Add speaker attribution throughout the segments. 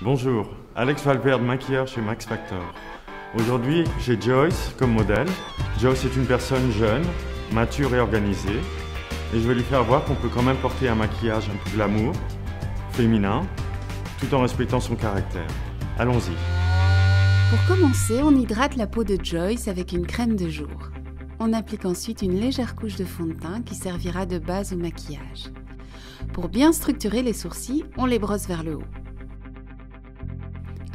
Speaker 1: Bonjour, Alex Valverde, maquilleur chez Max Factor. Aujourd'hui, j'ai Joyce comme modèle. Joyce est une personne jeune, mature et organisée. Et je vais lui faire voir qu'on peut quand même porter un maquillage un peu glamour, féminin, tout en respectant son caractère. Allons-y.
Speaker 2: Pour commencer, on hydrate la peau de Joyce avec une crème de jour. On applique ensuite une légère couche de fond de teint qui servira de base au maquillage. Pour bien structurer les sourcils, on les brosse vers le haut.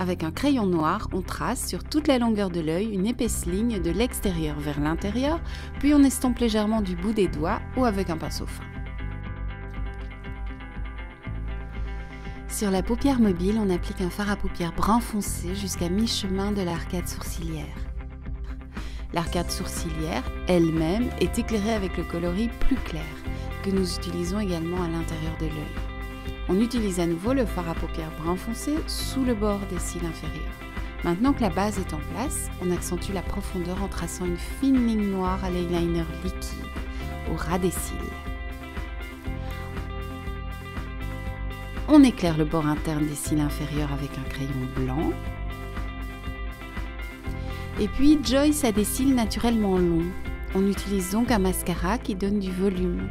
Speaker 2: Avec un crayon noir, on trace sur toute la longueur de l'œil une épaisse ligne de l'extérieur vers l'intérieur, puis on estompe légèrement du bout des doigts ou avec un pinceau fin. Sur la paupière mobile, on applique un fard à paupières brun foncé jusqu'à mi-chemin de l'arcade sourcilière. L'arcade sourcilière, elle-même, est éclairée avec le coloris plus clair, que nous utilisons également à l'intérieur de l'œil. On utilise à nouveau le fard à paupières brun foncé sous le bord des cils inférieurs. Maintenant que la base est en place, on accentue la profondeur en traçant une fine ligne noire à l'eyeliner liquide au ras des cils. On éclaire le bord interne des cils inférieurs avec un crayon blanc. Et puis Joyce a des cils naturellement longs. On utilise donc un mascara qui donne du volume.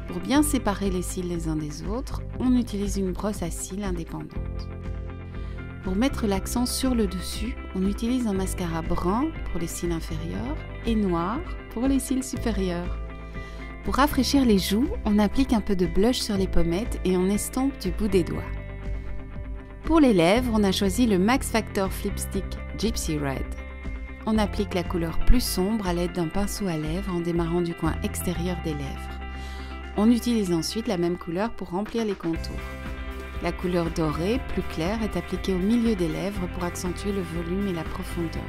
Speaker 2: Pour bien séparer les cils les uns des autres, on utilise une brosse à cils indépendante. Pour mettre l'accent sur le dessus, on utilise un mascara brun pour les cils inférieurs et noir pour les cils supérieurs. Pour rafraîchir les joues, on applique un peu de blush sur les pommettes et on estompe du bout des doigts. Pour les lèvres, on a choisi le Max Factor Flip Stick Gypsy Red. On applique la couleur plus sombre à l'aide d'un pinceau à lèvres en démarrant du coin extérieur des lèvres. On utilise ensuite la même couleur pour remplir les contours. La couleur dorée, plus claire, est appliquée au milieu des lèvres pour accentuer le volume et la profondeur.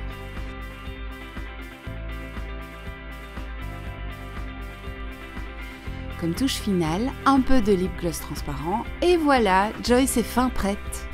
Speaker 2: Comme touche finale, un peu de lip gloss transparent et voilà, Joyce est fin prête!